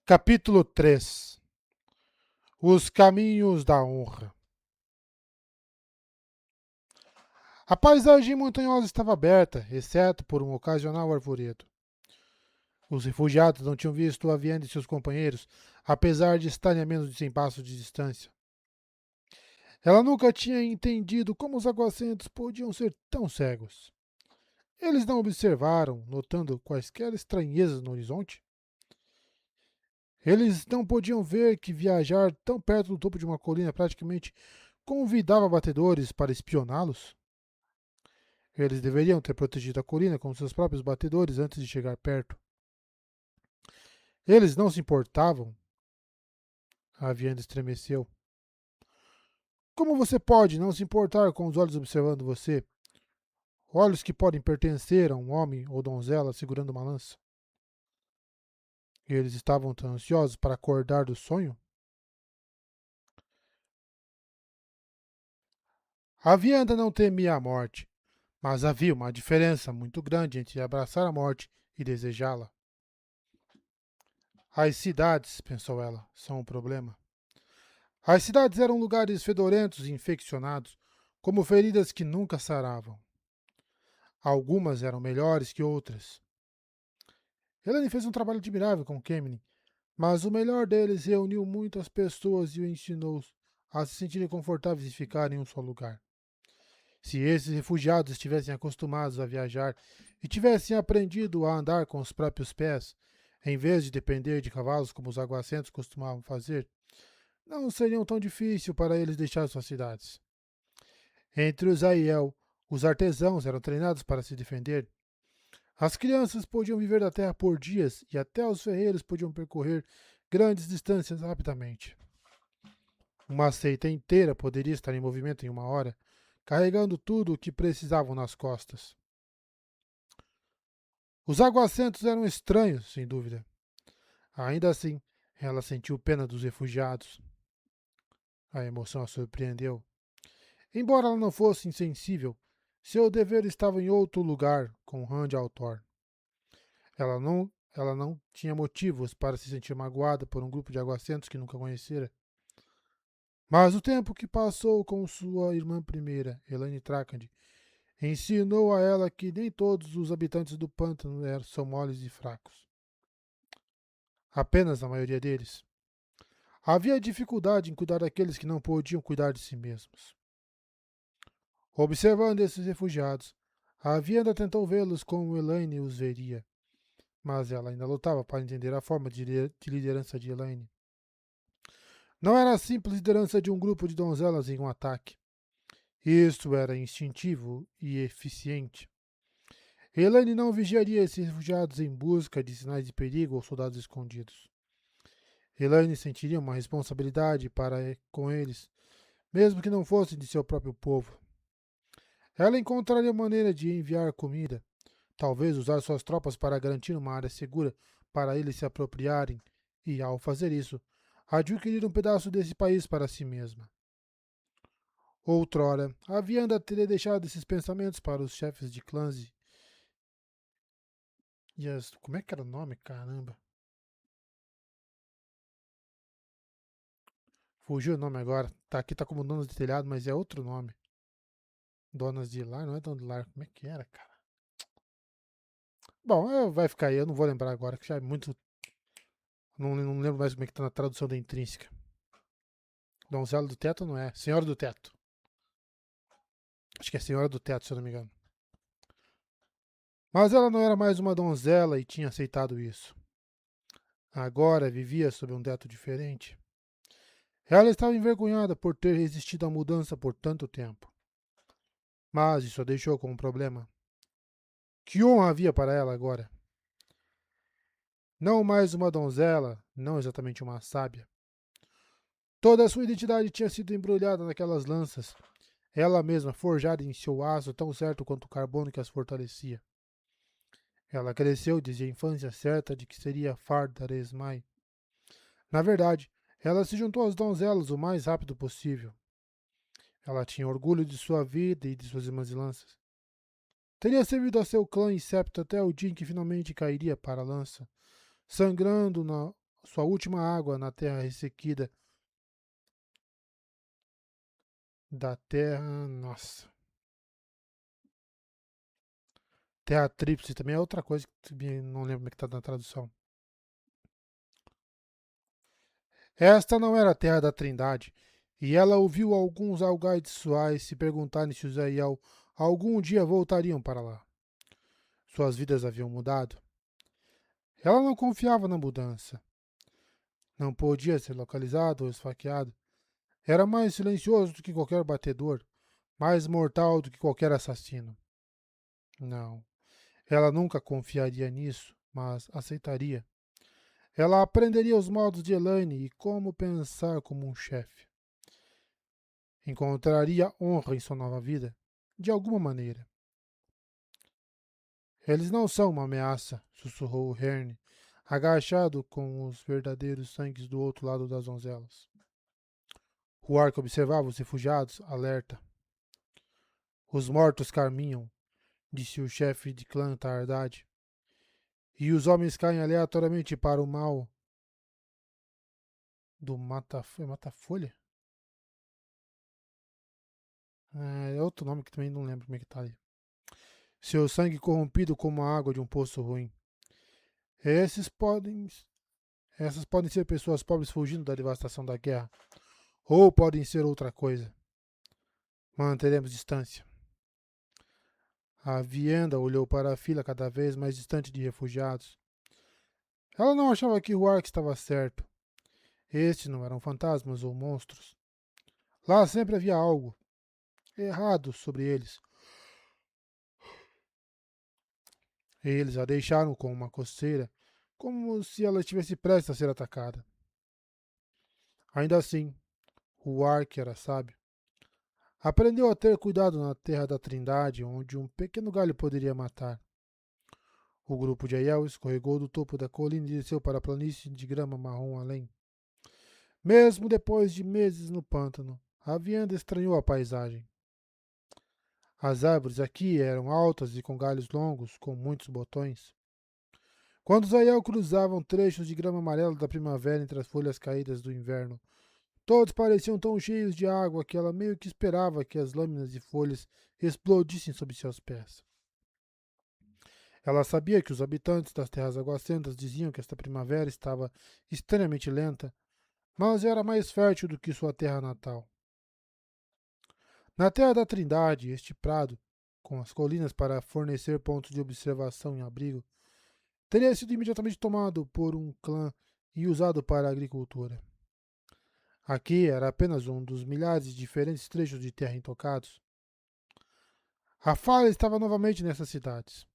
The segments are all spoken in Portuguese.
Capítulo 3. Os caminhos da honra. A paisagem montanhosa estava aberta, exceto por um ocasional arvoredo. Os refugiados não tinham visto Aviana e seus companheiros, apesar de estarem a menos de 100 passos de distância. Ela nunca tinha entendido como os aguacentos podiam ser tão cegos. Eles não observaram, notando quaisquer estranhezas no horizonte? Eles não podiam ver que viajar tão perto do topo de uma colina praticamente convidava batedores para espioná-los? Eles deveriam ter protegido a colina com seus próprios batedores antes de chegar perto. Eles não se importavam? A vianda estremeceu. Como você pode não se importar com os olhos observando você? Olhos que podem pertencer a um homem ou donzela segurando uma lança. Eles estavam tão ansiosos para acordar do sonho? A vianda não temia a morte, mas havia uma diferença muito grande entre abraçar a morte e desejá-la. As cidades, pensou ela, são um problema. As cidades eram lugares fedorentos e infeccionados, como feridas que nunca saravam. Algumas eram melhores que outras. Helene fez um trabalho admirável com Kemeny, mas o melhor deles reuniu muitas pessoas e o ensinou a se sentirem confortáveis e ficar em um só lugar. Se esses refugiados estivessem acostumados a viajar e tivessem aprendido a andar com os próprios pés, em vez de depender de cavalos como os aguacentos costumavam fazer, não seria tão difícil para eles deixar suas cidades. Entre os Aiel, os artesãos eram treinados para se defender. As crianças podiam viver da terra por dias e até os ferreiros podiam percorrer grandes distâncias rapidamente. Uma seita inteira poderia estar em movimento em uma hora, carregando tudo o que precisavam nas costas. Os aguacentos eram estranhos, sem dúvida. Ainda assim, ela sentiu pena dos refugiados. A emoção a surpreendeu. Embora ela não fosse insensível, seu dever estava em outro lugar com Rand Altor. Ela não tinha motivos para se sentir magoada por um grupo de aguacentos que nunca conhecera. Mas o tempo que passou com sua irmã primeira, Elaine Trakand, ensinou a ela que nem todos os habitantes do pântano são moles e fracos. Apenas a maioria deles. Havia dificuldade em cuidar daqueles que não podiam cuidar de si mesmos. Observando esses refugiados, a Vianda tentou vê-los como Elaine os veria, mas ela ainda lutava para entender a forma de liderança de Elaine. Não era a simples liderança de um grupo de donzelas em um ataque. Isto era instintivo e eficiente. Elaine não vigiaria esses refugiados em busca de sinais de perigo ou soldados escondidos. Elaine sentiria uma responsabilidade para com eles, mesmo que não fossem de seu próprio povo. Ela encontraria maneira de enviar comida, talvez usar suas tropas para garantir uma área segura para eles se apropriarem e, ao fazer isso, adquirir um pedaço desse país para si mesma. Outrora, a Vianda teria deixado esses pensamentos para os chefes de clãs e as... Como é que era o nome? Caramba. Fugiu o nome agora. Tá aqui, tá como donas de telhado, mas é outro nome. Donas de lar, não é dona de lar. Como é que era, cara? Bom, vai ficar aí, eu não vou lembrar agora, que já é muito. Não lembro mais como é que tá na tradução da intrínseca. Donzela do teto não é. Senhora do teto. Acho que é senhora do teto, se eu não me engano. Mas ela não era mais uma donzela e tinha aceitado isso. Agora vivia sob um teto diferente. Ela estava envergonhada por ter resistido à mudança por tanto tempo. Mas isso a deixou com um problema. Que honra havia para ela agora? Não mais uma donzela, não exatamente uma sábia. Toda a sua identidade tinha sido embrulhada naquelas lanças, ela mesma forjada em seu aço tão certo quanto o carbono que as fortalecia. Ela cresceu desde a infância certa de que seria Fardar Esmai. Na verdade, ela se juntou às donzelas o mais rápido possível. Ela tinha orgulho de sua vida e de suas irmãs e lanças. Teria servido a seu clã e septo até o dia em que finalmente cairia para a lança, sangrando sua última água na terra ressequida da terra. Nossa. Terra tríplice também é outra coisa que não lembro como é que tá na tradução. Esta não era a terra da Trindade, e ela ouviu alguns algaides suais se perguntarem se Uzziel algum dia voltariam para lá. Suas vidas haviam mudado. Ela não confiava na mudança. Não podia ser localizado ou esfaqueado. Era mais silencioso do que qualquer batedor, mais mortal do que qualquer assassino. Não, ela nunca confiaria nisso, mas aceitaria. Ela aprenderia os modos de Elaine e como pensar como um chefe. Encontraria honra em sua nova vida, de alguma maneira. Eles não são uma ameaça, sussurrou Herne, agachado com os verdadeiros sangues do outro lado das donzelas. O arco observava os refugiados, alerta. Os mortos caminham, disse o chefe de clã Tardade. E os homens caem aleatoriamente para o mal do Mata-Folha? É outro nome que também não lembro como é que tá ali. Seu sangue corrompido como a água de um poço ruim. Esses podem. Essas podem ser pessoas pobres fugindo da devastação da guerra. Ou podem ser outra coisa. Manteremos distância. A Vienda olhou para a fila cada vez mais distante de refugiados. Ela não achava que Huark estava certo. Estes não eram fantasmas ou monstros. Lá sempre havia algo errado sobre eles. Eles a deixaram com uma coceira, como se ela estivesse prestes a ser atacada. Ainda assim, Huark era sábio. Aprendeu a ter cuidado na terra da Trindade, onde um pequeno galho poderia matar. O grupo de Aiel escorregou do topo da colina e desceu para a planície de grama marrom além. Mesmo depois de meses no pântano, a vianda estranhou a paisagem. As árvores aqui eram altas e com galhos longos, com muitos botões. Quando os Aiel cruzavam trechos de grama amarela da primavera entre as folhas caídas do inverno, todos pareciam tão cheios de água que ela meio que esperava que as lâminas de folhas explodissem sob seus pés. Ela sabia que os habitantes das terras aguacentas diziam que esta primavera estava estranhamente lenta, mas era mais fértil do que sua terra natal. Na terra da Trindade, este prado, com as colinas para fornecer pontos de observação e abrigo, teria sido imediatamente tomado por um clã e usado para a agricultura. Aqui era apenas um dos milhares de diferentes trechos de terra intocados. A falha estava novamente nessas cidades.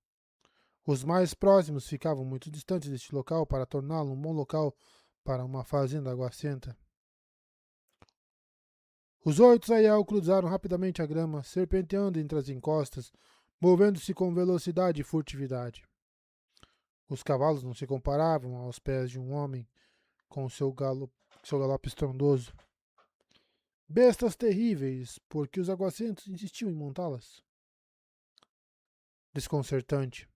Os mais próximos ficavam muito distantes deste local para torná-lo um bom local para uma fazenda aguacenta. Os 8 Aiel cruzaram rapidamente a grama, serpenteando entre as encostas, movendo-se com velocidade e furtividade. Os cavalos não se comparavam aos pés de um homem com seu galope estrondoso. Bestas terríveis, porque os aguacentos insistiam em montá-las. Desconcertante.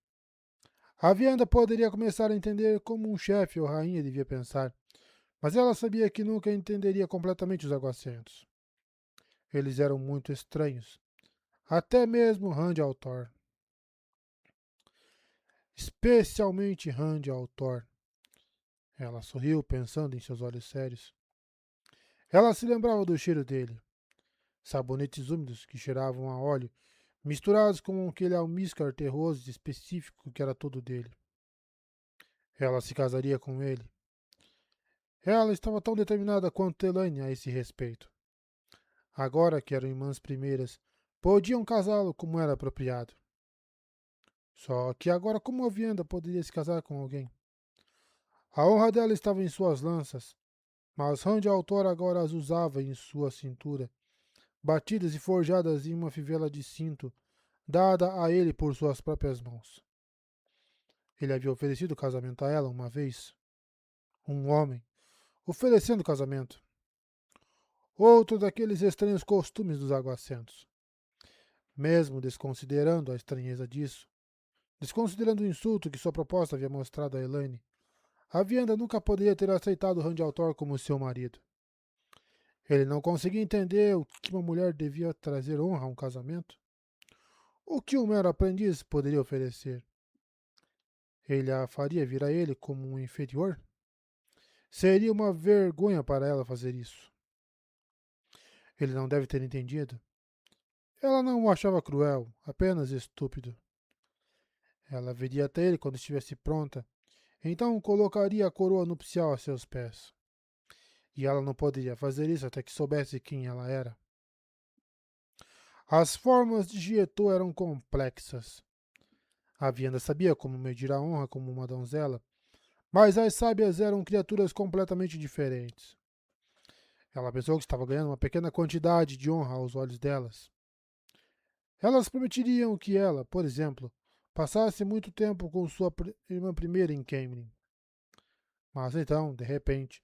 A vianda poderia começar a entender como um chefe ou rainha devia pensar, mas ela sabia que nunca entenderia completamente os aguacentos. Eles eram muito estranhos. Até mesmo Rand Altor. Especialmente Rand Altor. Ela sorriu, pensando em seus olhos sérios. Ela se lembrava do cheiro dele. Sabonetes úmidos que cheiravam a óleo, misturados com aquele almíscar terroso e específico que era todo dele. Ela se casaria com ele. Ela estava tão determinada quanto Elaine a esse respeito. Agora que eram irmãs primeiras, podiam casá-lo como era apropriado. Só que agora como a vianda poderia se casar com alguém? A honra dela estava em suas lanças, mas Rand Altor agora as usava em sua cintura, batidas e forjadas em uma fivela de cinto, dada a ele por suas próprias mãos. Ele havia oferecido casamento a ela uma vez. Um homem, oferecendo casamento. Outro daqueles estranhos costumes dos aguacentos. Mesmo desconsiderando a estranheza disso, desconsiderando o insulto que sua proposta havia mostrado a Elaine, A Vienda nunca poderia ter aceitado Randy Thor como seu marido. Ele não conseguia entender o que uma mulher devia trazer honra a um casamento. O que um mero aprendiz poderia oferecer? Ele a faria vir a ele como um inferior? Seria uma vergonha para ela fazer isso. Ele não deve ter entendido. Ela não o achava cruel, apenas estúpido. Ela viria até ele quando estivesse pronta, então colocaria a coroa nupcial a seus pés. E ela não poderia fazer isso até que soubesse quem ela era. As formas de Gieto eram complexas. A Vienda sabia como medir a honra como uma donzela, mas as sábias eram criaturas completamente diferentes. Ela pensou que estava ganhando uma pequena quantidade de honra aos olhos delas. Elas permitiriam que ela, por exemplo, passasse muito tempo com sua irmã primeira em Camelin. Mas então, de repente,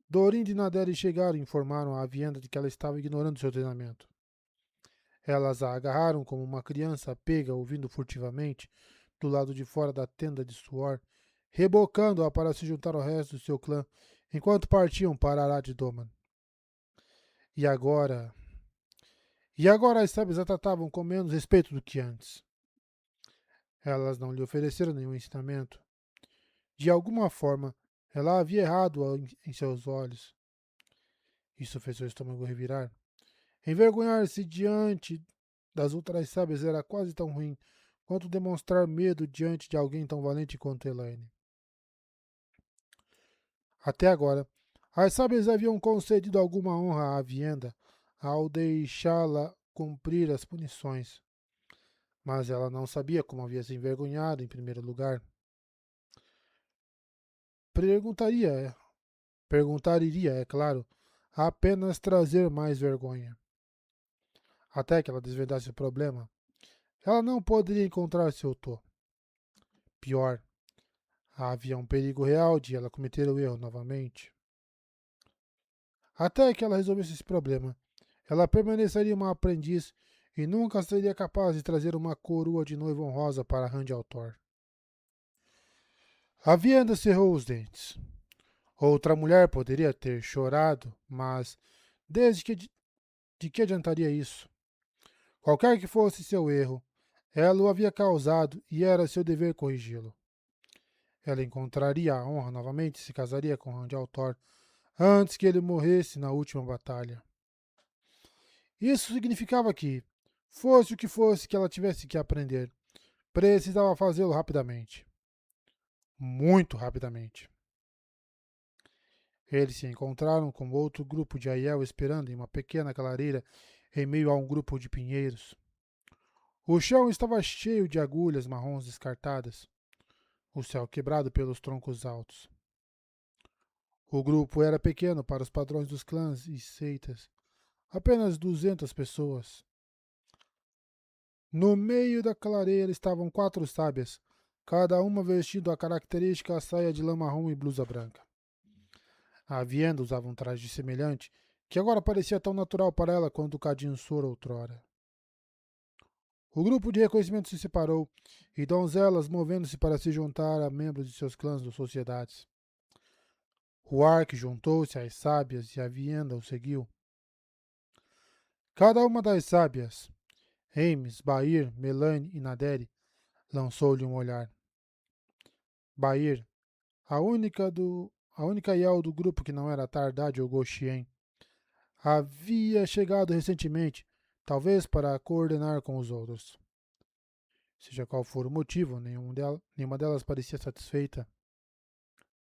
Dorin e Naderi chegaram e informaram a Vienda de que ela estava ignorando seu treinamento. Elas a agarraram como uma criança pega ouvindo furtivamente do lado de fora da tenda de suor, rebocando-a para se juntar ao resto do seu clã enquanto partiam para Arad Doman. E agora... E agora as sábias a tratavam com menos respeito do que antes. Elas não lhe ofereceram nenhum ensinamento. De alguma forma, ela havia errado em seus olhos. Isso fez seu estômago revirar. Envergonhar-se diante das outras sábias era quase tão ruim quanto demonstrar medo diante de alguém tão valente quanto Elaine. Até agora, as sábias haviam concedido alguma honra à Vienda ao deixá-la cumprir as punições, mas ela não sabia como havia se envergonhado em primeiro lugar. Perguntaria, Perguntaria, é claro, a apenas trazer mais vergonha. Até que ela desvendasse o problema, ela não poderia encontrar seu Tô. Pior, havia um perigo real de ela cometer o erro novamente. Até que ela resolvesse esse problema, ela permaneceria uma aprendiz e nunca seria capaz de trazer uma coroa de noiva honrosa para Randy Thor. A Vianda cerrou os dentes. Outra mulher poderia ter chorado, mas de que adiantaria isso? Qualquer que fosse seu erro, ela o havia causado e era seu dever corrigi-lo. Ela encontraria a honra novamente e se casaria com Randy Thor antes que ele morresse na última batalha. Isso significava que, fosse o que fosse que ela tivesse que aprender, precisava fazê-lo rapidamente. Muito rapidamente. Eles se encontraram com outro grupo de Aiel esperando em uma pequena clareira em meio a um grupo de pinheiros. O chão estava cheio de agulhas marrons descartadas, o céu quebrado pelos troncos altos. O grupo era pequeno para os padrões dos clãs e seitas, apenas 200 pessoas. No meio da clareira estavam 4 sábias, cada uma vestindo a característica saia de lã marrom e blusa branca. A Vienda usava um traje semelhante, que agora parecia tão natural para ela quanto o Cadinho Sor outrora. O grupo de reconhecimento se separou, e donzelas movendo-se para se juntar a membros de seus clãs ou sociedades. Huark juntou-se às sábias e a Vienda o seguiu. Cada uma das sábias, Ames, Bair, Melane e Naderi, lançou-lhe um olhar. Bair, a única Yao do grupo que não era Tardad ou Goshien, havia chegado recentemente, talvez para coordenar com os outros. Seja qual for o motivo, nenhuma delas parecia satisfeita.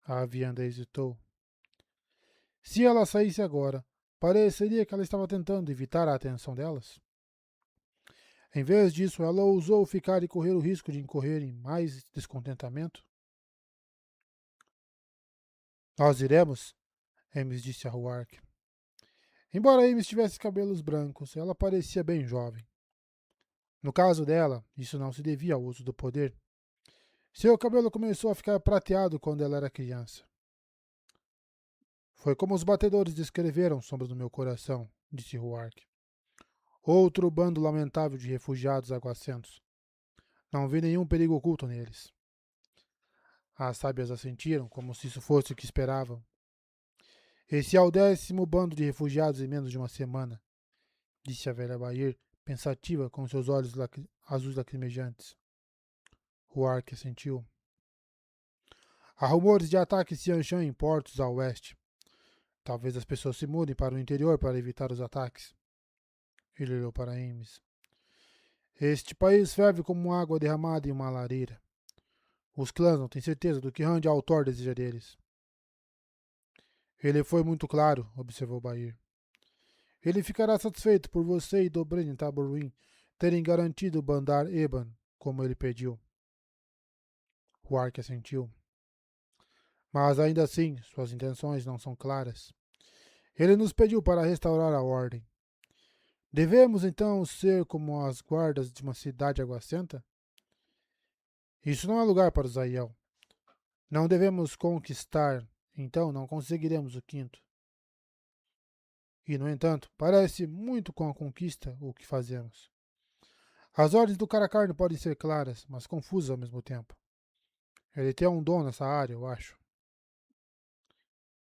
A Vianda hesitou. Se ela saísse agora, pareceria que ela estava tentando evitar a atenção delas. Em vez disso, ela ousou ficar e correr o risco de incorrer em mais descontentamento. Nós iremos, Ames disse a Huark. Embora Ames tivesse cabelos brancos, ela parecia bem jovem. No caso dela, isso não se devia ao uso do poder. Seu cabelo começou a ficar prateado quando ela era criança. Foi como os batedores descreveram sombras no meu coração, disse Huark. Outro bando lamentável de refugiados aguacentos. Não vi nenhum perigo oculto neles. As sábias assentiram, como se isso fosse o que esperavam. Esse é o 10º bando de refugiados em menos de uma semana, disse a velha Bair, pensativa, com seus olhos azuis lacrimejantes. Huarque assentiu. Há rumores de ataques Xianshan em portos ao oeste. Talvez as pessoas se mudem para o interior para evitar os ataques. Ele olhou para Ames. Este país ferve como água derramada em uma lareira. Os clãs não têm certeza do que Rand Altor deseja deles. Ele foi muito claro, observou Bair. Ele ficará satisfeito por você e Dobrin e Taborwin terem garantido Bandar Eban, como ele pediu. Huarque assentiu. Mas ainda assim, suas intenções não são claras. Ele nos pediu para restaurar a ordem. Devemos então ser como as guardas de uma cidade aguacenta? Isso não é lugar para o Zaiel. Não devemos conquistar, então não conseguiremos o quinto. E, no entanto, parece muito com a conquista o que fazemos. As ordens do Caracarne podem ser claras, mas confusas ao mesmo tempo. Ele tem um dom nessa área, eu acho.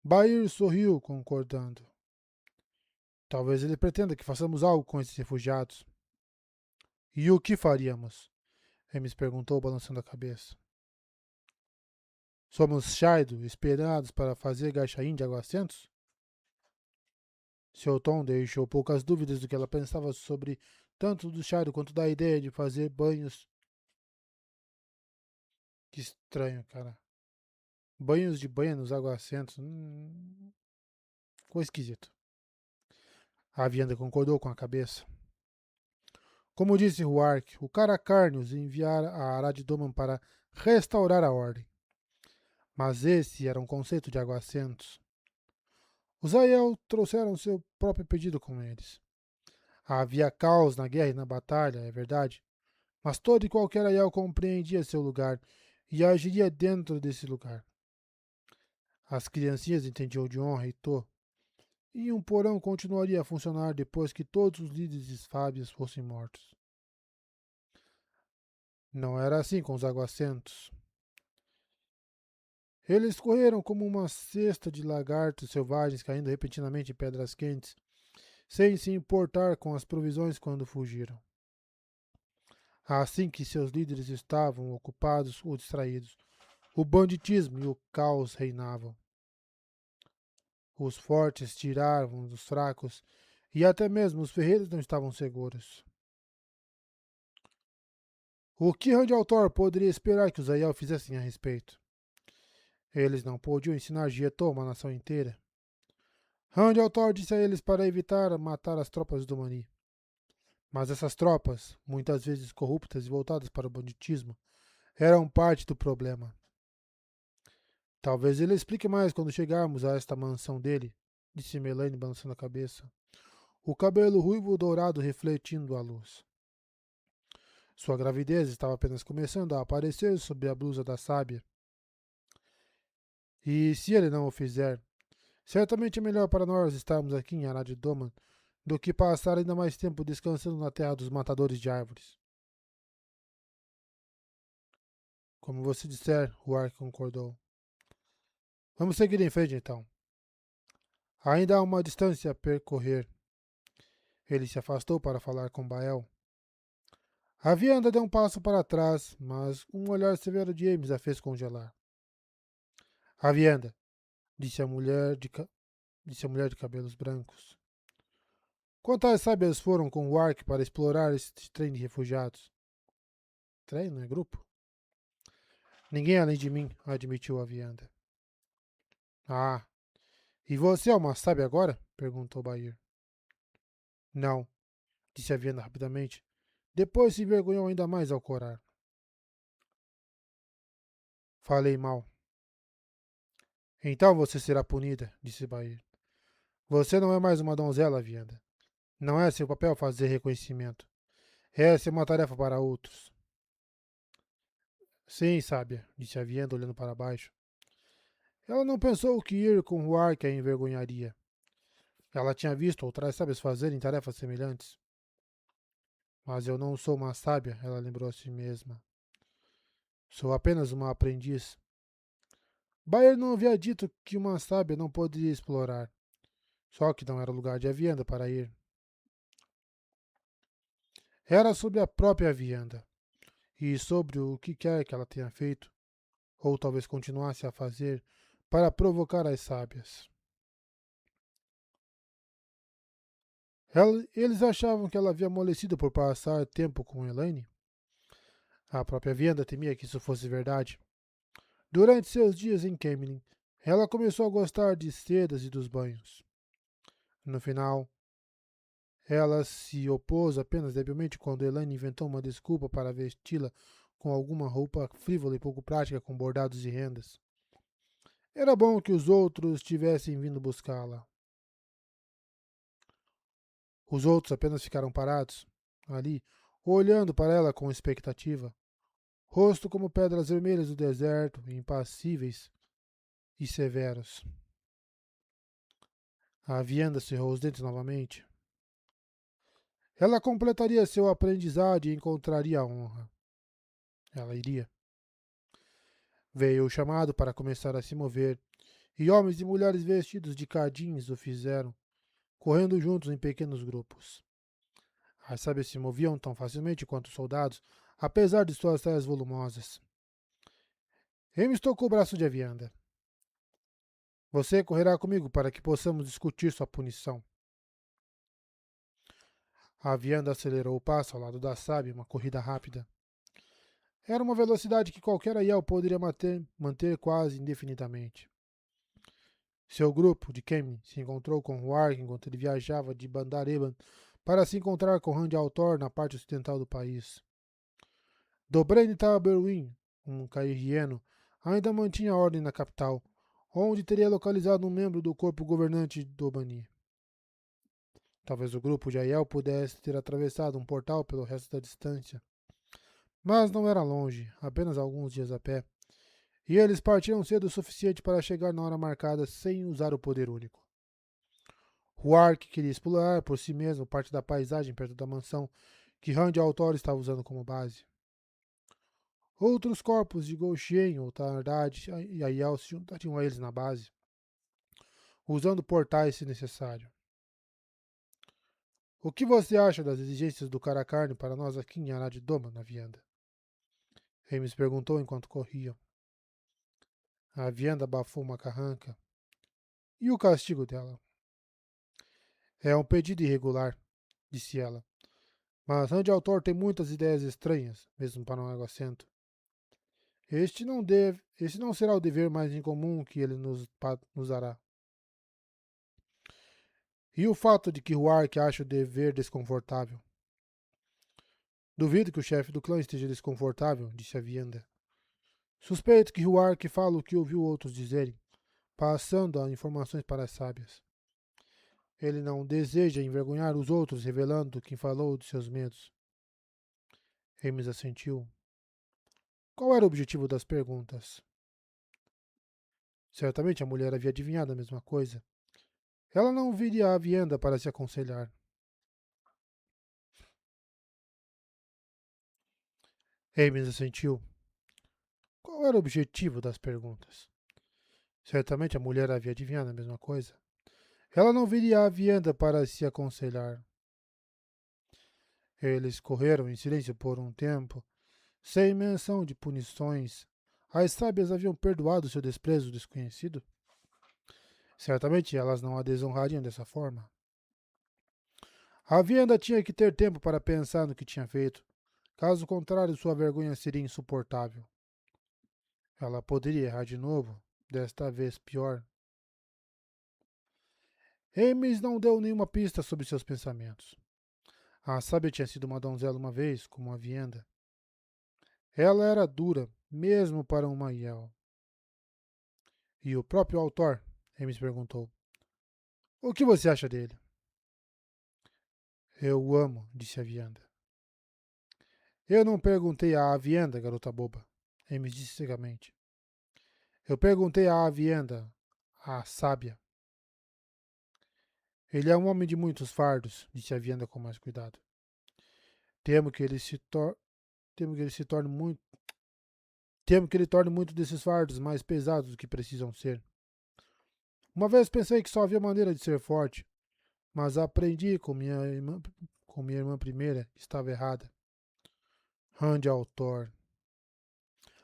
Bair sorriu, concordando. Talvez ele pretenda que façamos algo com esses refugiados. E o que faríamos? Hermes perguntou, balançando a cabeça. Somos Shaido, esperados para fazer Gachain de Aguacentos? Seu tom deixou poucas dúvidas do que ela pensava sobre tanto do Shaido quanto da ideia de fazer banhos. Que estranho, cara. Banhos de banha nos aguacentos. Ficou esquisito. A Vianda concordou com a cabeça. Como disse Huark, o Caracarnius enviara a Arad-Doman para restaurar a ordem. Mas esse era um conceito de aguacentos. Os Aiel trouxeram seu próprio pedido com eles. Havia caos na guerra e na batalha, é verdade, mas todo e qualquer Aiel compreendia seu lugar e agiria dentro desse lugar. As criancinhas entendiam de honra e Tô, e um porão continuaria a funcionar depois que todos os líderes esfábios fossem mortos. Não era assim com os aguacentos. Eles correram como uma cesta de lagartos selvagens caindo repentinamente em pedras quentes, sem se importar com as provisões quando fugiram. Assim que seus líderes estavam ocupados ou distraídos, o banditismo e o caos reinavam. Os fortes tiravam dos fracos e até mesmo os ferreiros não estavam seguros. O que Randaltor poderia esperar que os Aiel fizessem a respeito? Eles não podiam ensinar Gietô uma nação inteira. Randaltor disse a eles para evitar matar as tropas do Mani. Mas essas tropas, muitas vezes corruptas e voltadas para o banditismo, eram parte do problema. Talvez ele explique mais quando chegarmos a esta mansão dele, disse Melanie balançando a cabeça, o cabelo ruivo dourado refletindo a luz. Sua gravidez estava apenas começando a aparecer sob a blusa da sábia. E se ele não o fizer, certamente é melhor para nós estarmos aqui em Arad Doman do que passar ainda mais tempo descansando na terra dos matadores de árvores. Como você disser, o Ark concordou. Vamos seguir em frente então. Ainda há uma distância a percorrer. Ele se afastou para falar com Bael. A vianda deu um passo para trás, mas um olhar severo de Ames a fez congelar. A vianda, disse a mulher de cabelos brancos. Quantas sábias foram com o Ark para explorar este trem de refugiados? Trem, não é grupo? Ninguém além de mim, admitiu a vianda. Ah, e você é uma sábia agora? Perguntou Bair. Não, disse a vianda rapidamente. Depois se envergonhou ainda mais ao corar. Falei mal. Então você será punida, disse Bair. Você não é mais uma donzela, vianda. Não é seu papel fazer reconhecimento. Essa é uma tarefa para outros. Sim, sábia, disse a vianda olhando para baixo. Ela não pensou que ir com o ar que a envergonharia. Ela tinha visto outras sábias fazerem tarefas semelhantes. Mas eu não sou uma sábia, ela lembrou a si mesma. Sou apenas uma aprendiz. Bayer não havia dito que uma sábia não poderia explorar, só que não era lugar de Avienda para ir. Era sobre a própria Avienda, e sobre o que quer que ela tenha feito, ou talvez continuasse a fazer, para provocar as sábias. Eles achavam que ela havia amolecido por passar tempo com Elaine. A própria Vienda temia que isso fosse verdade. Durante seus dias em Camelin, ela começou a gostar de sedas e dos banhos. No final, ela se opôs apenas debilmente quando Elaine inventou uma desculpa para vesti-la com alguma roupa frívola e pouco prática com bordados e rendas. Era bom que os outros tivessem vindo buscá-la. Os outros apenas ficaram parados, ali, olhando para ela com expectativa. Rosto como pedras vermelhas do deserto, impassíveis e severos. A vianda cerrou os dentes novamente. Ela completaria seu aprendizado e encontraria a honra. Ela iria. Veio o chamado para começar a se mover, e homens e mulheres vestidos de cardins o fizeram, correndo juntos em pequenos grupos. As sábias se moviam tão facilmente quanto os soldados, apesar de suas saias volumosas. Remis tocou o braço de Avianda. Você correrá comigo para que possamos discutir sua punição. A vianda acelerou o passo ao lado da sábia, uma corrida rápida. Era uma velocidade que qualquer Aiel poderia manter quase indefinidamente. Seu grupo de Kemin se encontrou com Huarg enquanto ele viajava de Bandareban para se encontrar com Rand Altor na parte ocidental do país. Dobren Taberwin, um cairrieno, ainda mantinha ordem na capital, onde teria localizado um membro do corpo governante do Bani. Talvez o grupo de Aiel pudesse ter atravessado um portal pelo resto da distância. Mas não era longe, apenas alguns dias a pé, e eles partiram cedo o suficiente para chegar na hora marcada sem usar o poder único. Huark queria explorar por si mesmo parte da paisagem perto da mansão que Rand Altor estava usando como base. Outros corpos de Gauchien ou Tardad e Aiel se juntariam a eles na base, usando portais se necessário. O que você acha das exigências do Caracarne para nós aqui em Arad Doma, na vianda? Remis perguntou enquanto corriam. A vianda abafou uma carranca. E o castigo dela? É um pedido irregular, disse ela. Mas Rand Altor tem muitas ideias estranhas, mesmo para um egocento. Este não será o dever mais incomum que ele nos dará. E o fato de que Huark acha o dever desconfortável? Duvido que o chefe do clã esteja desconfortável, disse a Vienda. Suspeito que Huark fala o que ouviu outros dizerem, passando as informações para as sábias. Ele não deseja envergonhar os outros revelando quem falou de seus medos. Remis assentiu. Qual era o objetivo das perguntas? Certamente a mulher havia adivinhado a mesma coisa. Ela não viria à Vienda para se aconselhar. Remis assentiu. Qual era o objetivo das perguntas? Certamente a mulher havia adivinhado a mesma coisa. Ela não viria à Vienda para se aconselhar. Eles correram em silêncio por um tempo, sem menção de punições. As sábias haviam perdoado seu desprezo desconhecido? Certamente elas não a desonrariam dessa forma. A Vienda tinha que ter tempo para pensar no que tinha feito. Caso contrário, sua vergonha seria insuportável. Ela poderia errar de novo, desta vez pior. Ames não deu nenhuma pista sobre seus pensamentos. A sábia tinha sido uma donzela uma vez, como a Vienda. Ela era dura, mesmo para uma Yel. E o próprio autor? Ames perguntou. O que você acha dele? Eu o amo, disse a Vienda. Eu não perguntei à Avienda, garota boba. Ames disse cegamente. Eu perguntei à Avienda, a sábia. Ele é um homem de muitos fardos, disse a Vienda com mais cuidado. Temo que ele se torne muito. Temo que ele torne muito desses fardos mais pesados do que precisam ser. Uma vez pensei que só havia maneira de ser forte, mas aprendi com minha irmã primeira, que estava errada. Randy Altor.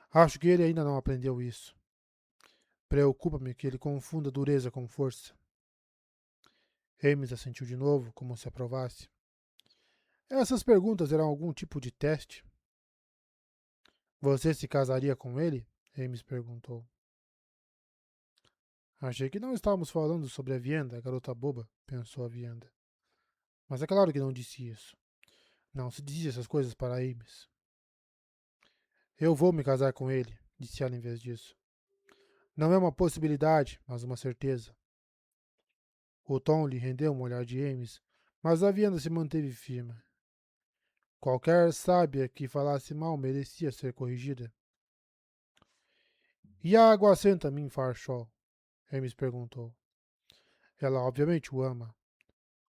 Acho que ele ainda não aprendeu isso. Preocupa-me que ele confunda dureza com força. Ames assentiu de novo, como se aprovasse. Essas perguntas eram algum tipo de teste? Você se casaria com ele? Ames perguntou. Achei que não estávamos falando sobre a Vienda, garota boba, pensou a Vienda. Mas é claro que não disse isso. Não se dizia essas coisas para Ames. Eu vou me casar com ele, disse ela em vez disso. Não é uma possibilidade, mas uma certeza. O tom lhe rendeu um olhar de Ames, mas a Vienda se manteve firme. Qualquer sábia que falasse mal merecia ser corrigida. E a água senta em Farshall? Ames perguntou. Ela obviamente o ama.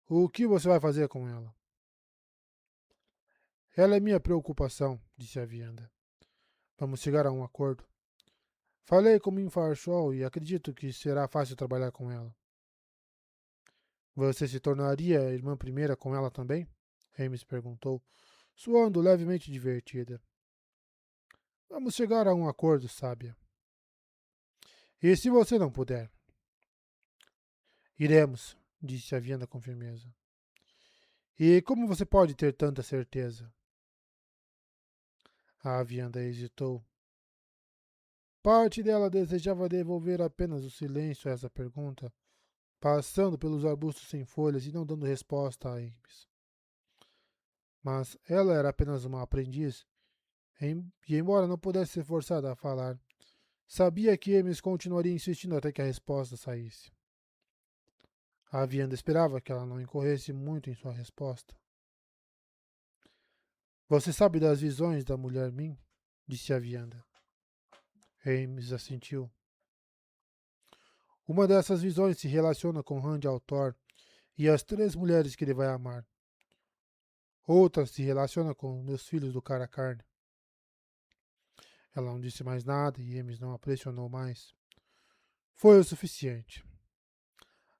O que você vai fazer com ela? Ela é minha preocupação, disse a Vienda. Vamos chegar a um acordo. Falei com Min Farshall e acredito que será fácil trabalhar com ela. Você se tornaria a irmã primeira com ela também? Ames perguntou, soando levemente divertida. Vamos chegar a um acordo, sábia. E se você não puder? Iremos, disse a Vienda com firmeza. E como você pode ter tanta certeza? A Vienda hesitou. Parte dela desejava devolver apenas o silêncio a essa pergunta, passando pelos arbustos sem folhas e não dando resposta a Ames. Mas ela era apenas uma aprendiz, e embora não pudesse ser forçada a falar, sabia que Ames continuaria insistindo até que a resposta saísse. A Vianda esperava que ela não incorresse muito em sua resposta. Você sabe das visões da mulher Min? Disse a Vianda. Ames assentiu. Uma dessas visões se relaciona com Randy Altor e as 3 mulheres que ele vai amar. Outra se relaciona com meus filhos do cara a carne. Ela não disse mais nada e Ames não a pressionou mais. Foi o suficiente.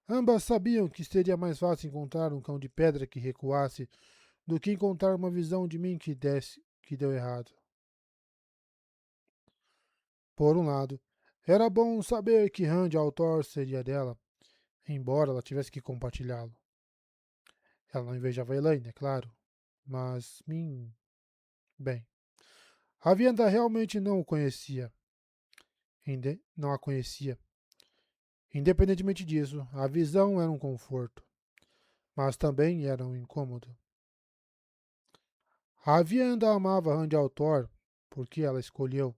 Ambas sabiam que seria mais fácil encontrar um cão de pedra que recuasse do que encontrar uma visão de mim que deu errado. Por um lado, era bom saber que Randy Altor seria dela, embora ela tivesse que compartilhá-lo. Ela não invejava Elaine, é claro, mas Min... Bem, a Vienda realmente não o conhecia. Não a conhecia. Independentemente disso, a visão era um conforto, mas também era um incômodo. A Vienda amava Randy Altor porque ela escolheu,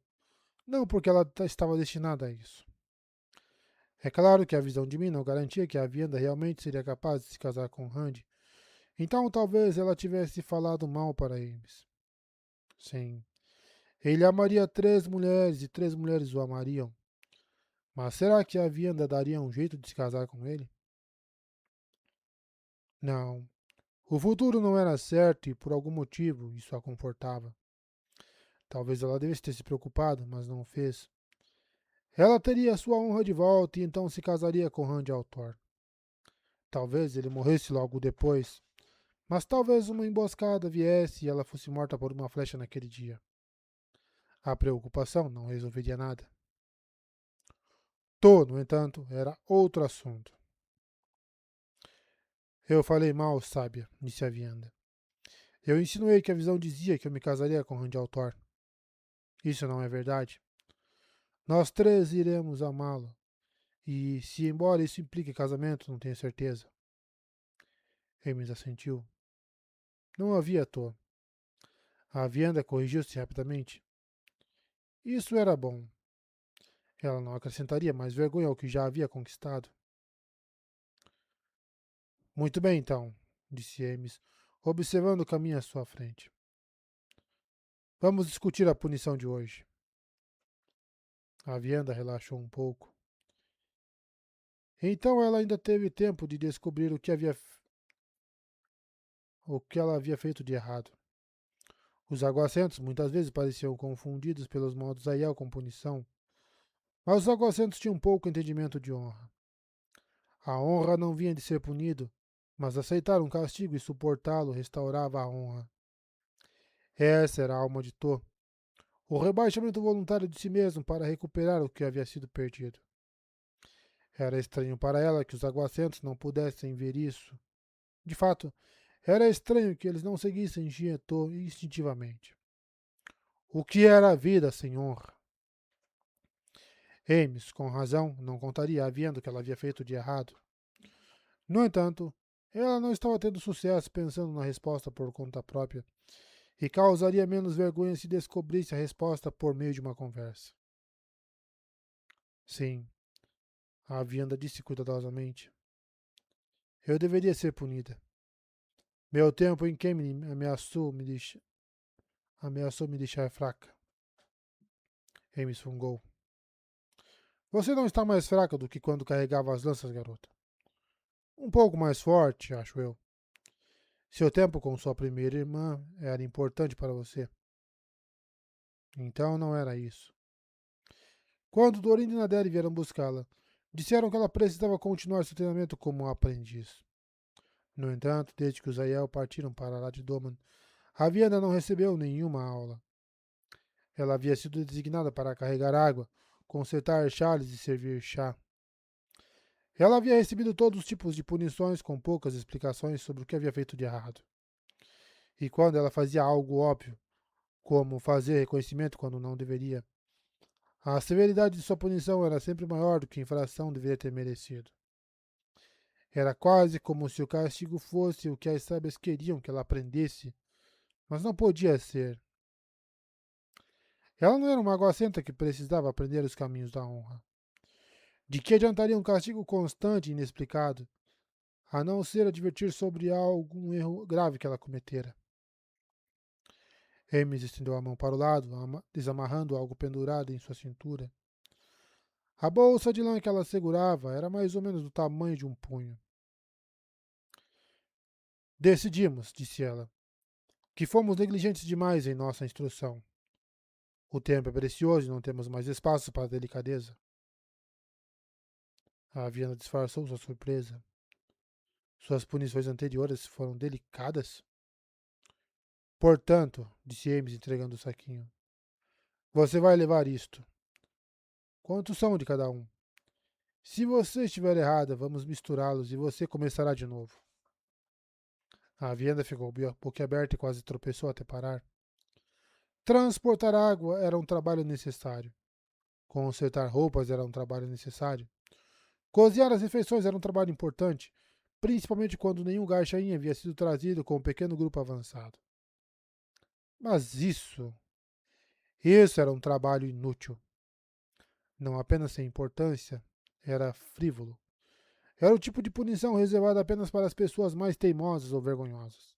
não porque ela estava destinada a isso. É claro que a visão de mim não garantia que a Vienda realmente seria capaz de se casar com Randy, então talvez ela tivesse falado mal para Ames. Sim, ele amaria 3 mulheres e 3 mulheres o amariam. Mas será que a Vianda daria um jeito de se casar com ele? Não. O futuro não era certo e por algum motivo isso a confortava. Talvez ela devesse ter se preocupado, mas não fez. Ela teria sua honra de volta e então se casaria com Randy Altor. Talvez ele morresse logo depois, mas talvez uma emboscada viesse e ela fosse morta por uma flecha naquele dia. A preocupação não resolveria nada. No entanto, era outro assunto. Eu falei mal, sábia, disse a Vianda. Eu insinuei que a visão dizia que eu me casaria com Randy Altor. Isso não é verdade. Nós 3 iremos amá-lo. E se, embora isso implique casamento, não tenho certeza. Ames assentiu. Não havia à toa. A Vianda corrigiu-se rapidamente. Isso era bom. Ela não acrescentaria mais vergonha ao que já havia conquistado. Muito bem, então, disse Ames, observando o caminho à sua frente. Vamos discutir a punição de hoje. A Vianda relaxou um pouco. Então ela ainda teve tempo de descobrir o que ela havia feito de errado. Os aguacentos muitas vezes pareciam confundidos pelos modos Aiel com punição, mas os aguacentos tinham pouco entendimento de honra. A honra não vinha de ser punido, mas aceitar um castigo e suportá-lo restaurava a honra. Essa era a alma de Tô, o rebaixamento voluntário de si mesmo para recuperar o que havia sido perdido. Era estranho para ela que os aguacentos não pudessem ver isso. De fato, era estranho que eles não seguissem Tietô instintivamente. O que era a vida sem honra? Ames, com razão, não contaria à Vienda o que ela havia feito de errado. No entanto, ela não estava tendo sucesso pensando na resposta por conta própria e causaria menos vergonha se descobrisse a resposta por meio de uma conversa. Sim, a Vianda disse cuidadosamente. Eu deveria ser punida. Meu tempo em Kemlin ameaçou me deixar fraca. Ames fungou. Você não está mais fraca do que quando carregava as lanças, garota. Um pouco mais forte, acho eu. Seu tempo com sua primeira irmã era importante para você. Então não era isso. Quando Dorinda e Naderi vieram buscá-la, disseram que ela precisava continuar seu treinamento como aprendiz. No entanto, desde que os Aiel partiram para lá de Doman, a Vianda não recebeu nenhuma aula. Ela havia sido designada para carregar água, consertar chales e servir chá. Ela havia recebido todos os tipos de punições com poucas explicações sobre o que havia feito de errado. E quando ela fazia algo óbvio, como fazer reconhecimento quando não deveria, a severidade de sua punição era sempre maior do que a infração deveria ter merecido. Era quase como se o castigo fosse o que as sábias queriam que ela aprendesse, mas não podia ser. Ela não era uma aguacenta que precisava aprender os caminhos da honra. De que adiantaria um castigo constante e inexplicado, a não ser advertir sobre algum erro grave que ela cometera? Hermes estendeu a mão para o lado, desamarrando algo pendurado em sua cintura. A bolsa de lã que ela segurava era mais ou menos do tamanho de um punho. Decidimos, disse ela, que fomos negligentes demais em nossa instrução. O tempo é precioso e não temos mais espaço para a delicadeza. A Viana disfarçou sua surpresa. Suas punições anteriores foram delicadas? Portanto, disse Ames entregando o saquinho, você vai levar isto. Quantos são de cada um? Se você estiver errada, vamos misturá-los e você começará de novo. A Vianda ficou boquiaberta e quase tropeçou até parar. Transportar água era um trabalho necessário. Consertar roupas era um trabalho necessário. Cozinhar as refeições era um trabalho importante, principalmente quando nenhum Garchain havia sido trazido com um pequeno grupo avançado. Mas isso era um trabalho inútil. Não apenas sem importância, era frívolo. Era o tipo de punição reservada apenas para as pessoas mais teimosas ou vergonhosas.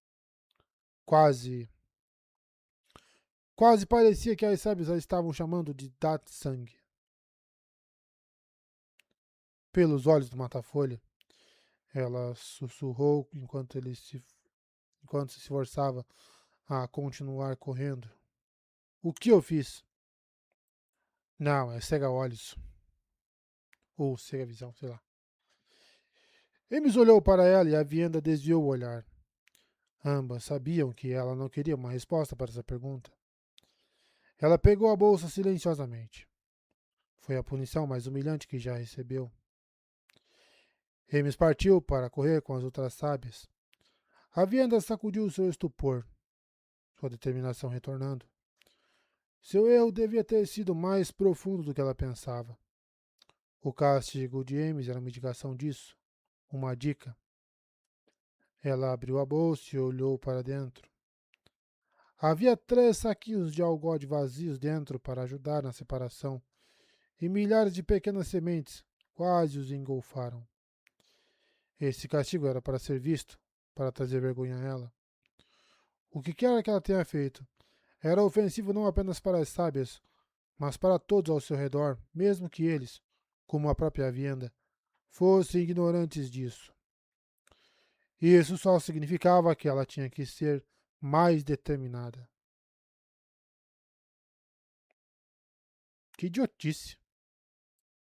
Quase parecia que as sábias a estavam chamando de Dat-Sang. Pelos olhos do Mata-Folha, ela sussurrou enquanto se esforçava a continuar correndo. O que eu fiz? Não, é cega-olhos. Ou cega-visão, sei lá. Emes olhou para ela e a Vienda desviou o olhar. Ambas sabiam que ela não queria uma resposta para essa pergunta. Ela pegou a bolsa silenciosamente. Foi a punição mais humilhante que já recebeu. Emes partiu para correr com as outras sábias. A Vienda sacudiu seu estupor, sua determinação retornando. Seu erro devia ter sido mais profundo do que ela pensava. O castigo de Ames era uma indicação disso, uma dica. Ela abriu a bolsa e olhou para dentro. Havia 3 saquinhos de algode vazios dentro para ajudar na separação, e milhares de pequenas sementes quase os engolfaram. Esse castigo era para ser visto, para trazer vergonha a ela. O que quer que ela tenha feito era ofensivo não apenas para as sábias, mas para todos ao seu redor, mesmo que eles, como a própria Vienda, fossem ignorantes disso. Isso só significava que ela tinha que ser mais determinada. Que idiotice.